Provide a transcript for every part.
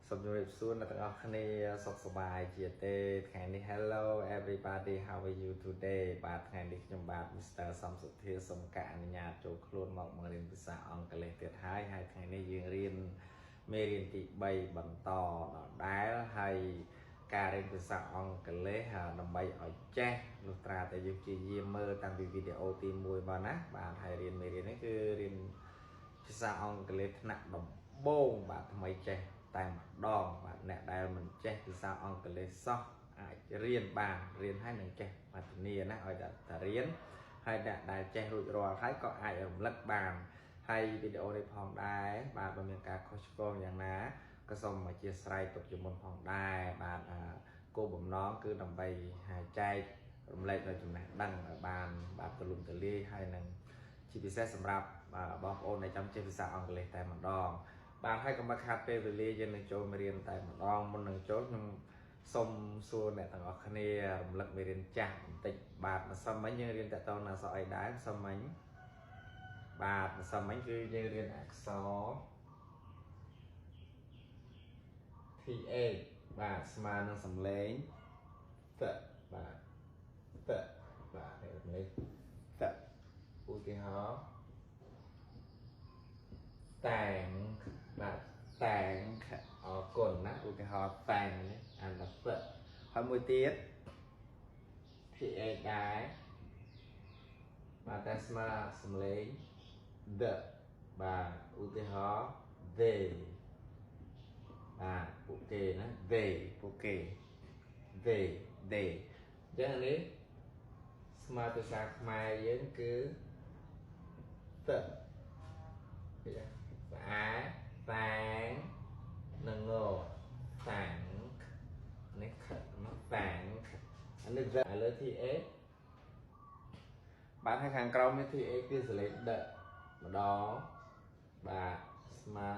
Some soon at the subscribe Candy. Hello everybody, how are you today? But Candy Jumbat, Mr. Samsung here, some can yard to clone Mount Marine Pisa on collected high Candy Yin Marian Tea Bay Bantor, Dial High Karen Pisa on Calais, the bay or Jack, Lutra, the UK Yimmer, and the video team Mubana, but Hyrian Marian in Pisa on Calais, not the bone, but my check. តែម្ដងបាទអ្នកដែលមិនចេះភាសាអង់គ្លេសសោះអាចរៀនបានរៀនហើយនឹងចេះបាទធានាណាឲ្យតែរៀនហើយអ្នកដែលចេះរួចរាល់ហើយក៏អាចរំលឹកបានហើយវីដេអូនេះផងដែរបាទបើមានការខុសឆ្គងយ៉ាងណាក៏សូមអធិស្ឋានទុកជាមុនផងដែរបាទគោលបំណងគឺដើម្បីចែករំលែកនៅចំណេះដឹងឲ្យបានបាទទូលំទូលាយហើយនឹងជាពិសេសសម្រាប់បងប្អូនដែលចង់ចេះភាសាអង់គ្លេសតែម្ដង បាទហើយកុំខាតពេលវេលាយើងនឹងចូលមេរៀនតែម្ដងមុននឹងចូលខ្ញុំសូមសួរអ្នកទាំងអស់គ្នារំលឹកមេរៀនចាស់បន្តិចបាទម្សិលមិញយើងរៀនតទៅនឹងអក្សរអីដែរម្សិលមិញបាទម្សិលមិញគឺយើងរៀនអក្សរ th បាទស្មើនឹងសំឡេងតបាទតបាទនេះតឧទាហរណ៍តែងបាទតែងអរគុណណាឧទាហរណ៍តែងនេះអានដល់ហើយមួយទៀតភាអេដែរបាទតែស្មើសំឡេង the បាទឧទាហរណ៍ they បាទពួកគេណា they ពួកគេ they អញ្ចឹងនេះស្មើភាសាខ្មែរយើងគឺតស្អាតតែងនឹងងតែងនេះខិតមកតែងអានេះឥឡូវ th បាទហើយខាងក្រោមនេះ th គឺសលេងដម្ដងបាទស្មើ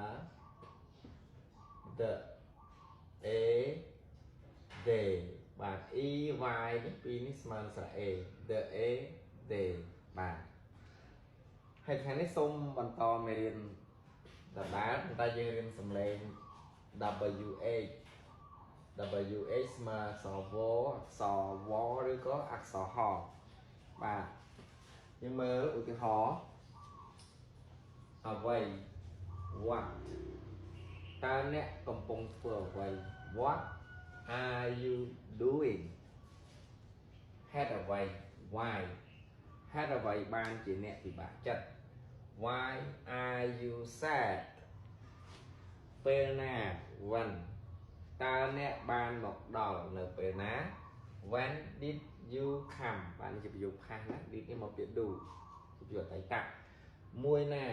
the a they បាទ e y នេះពីរនេះស្មើស្រៈ a the a they បាទហើយខាងនេះសូមបន្តមេរៀនដដែលតែយើងរៀនសំឡេង wh wh ស្មើអក្សរវអក្សរវឬក៏អក្សរហបាទយើងមើលឧទាហរណ៍អ្វី what តើអ្នកកំពុងធ្វើអ្វី what are you doing ហេតុអ្វី why ហេតុអ្វីបានជាអ្នកពិបាកចិត្ត why are you sad ពេលណា when តើអ្នកបានមកដល់នៅពេលណា when did you come បាទនេះជាប្រយោគខាសណា did នេះមកពី do ជាប្រយោគអតីតមួយណា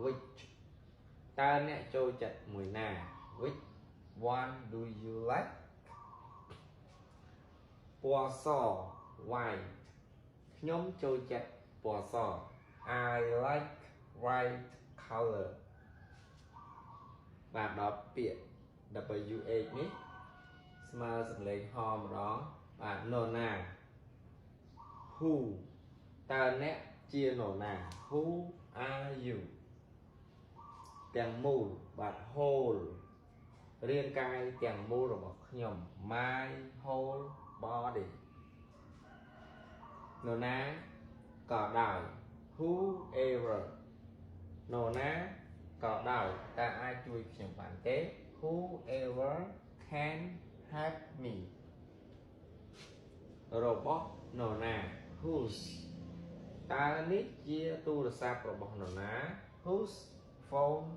which តើអ្នកចូលចិត្តមួយណា which one do you like ពណ៌ស white ខ្ញុំចូលចិត្តពណ៌ស I like white color បាទដល់ពាក្យ wh នេះស្មើសំឡេងហម្ដងបាទនរណា who តើអ្នកជានរណា who are you ទាំងមូលបាទ whole រាងកាយទាំងមូលរបស់ខ្ញុំ my whole body នរណាក៏ដោយ whoever នរណាក៏ដោយតើអាចជួយខ្ញុំបានទេ whoever can help me របស់នរណា whose តើនេះជាទូរស័ព្ទរបស់នរណា whose phone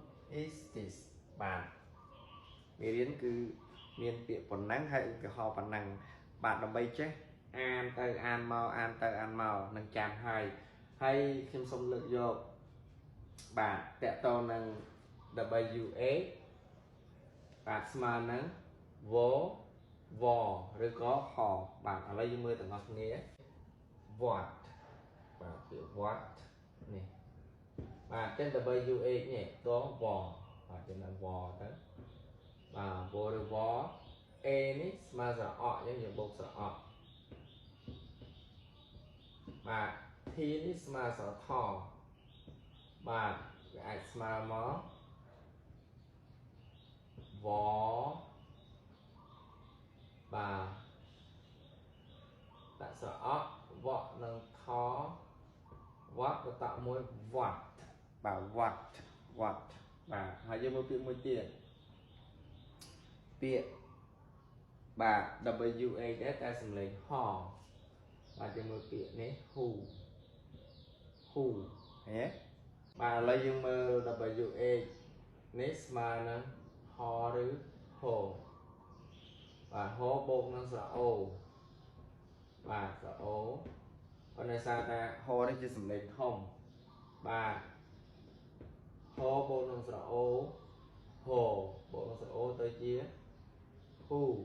is this បាទមេរៀនគឺមានពាក្យប៉ុណ្ណឹងហើយឧទាហរណ៍ប៉ុណ្ណឹងបាទដើម្បីចេះអានទៅអានមកអានទៅអានមកនឹងចាំហើយខ្ញុំសូមលើកយកបាទតកតនឹង wh បាទស្មើនឹង w ឬក៏ហបាទឥឡូវយើងមើលទាំងអស់គ្នា what បាទពាក្យ what នេះបាទចឹង wh នេះតង w បាទចំណែក w ទៅបាទ w ឬ w a នេះស្មើស្រៈអកអញ្ចឹងយើងបូកស្រៈអកបាទ t នេះស្មើស្រៈថបាទវាអាចស្មើមក វ what ก็ตะมวย what บ่า what บ่าหายมือเปียมือเตี้ยเปียบ่า w a ได้แต่สำเร็จห้องบ่าจะมือเปียนี้ who เฮ้บ่าเรายังมือ w a นี้มานั้นฮอหรือโฮบ่าโฮบงนั้นสระโอบ่าสระโอcòn này sao ta hô đấy chỉ sầm lên không ba hô bộ nông sản ô hồ bộ nông sản ô tới chia thu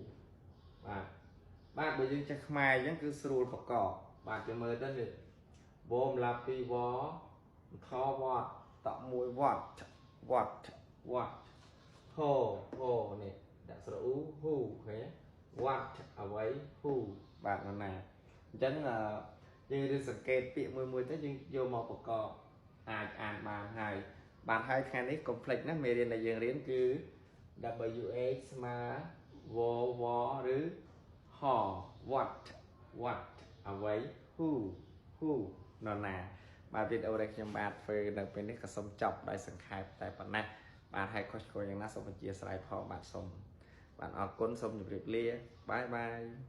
ba bây giờ chắc mai vẫn cứ sưu phật cỏ bạn cho mời tới được bom là pi vó kho vọt tạo mùi vọt hồ này đã sưu hu thế vọt ở vậy hu bạn nó này chẳng là như đi scan tiệm mười tới nhưng vô một bậc cò bàn hai bàn hai khan ít complex nó mê này dừng đến cứ WX mà vô rứ hò what ở vậy who nó nè bà video đây trong bạn về được bên cái sông chọc đại sừng khai tại bản này bạn hay có những nó xong chia sẻ phò bạn xong bạn ở cuốn xong nhập lia bye bye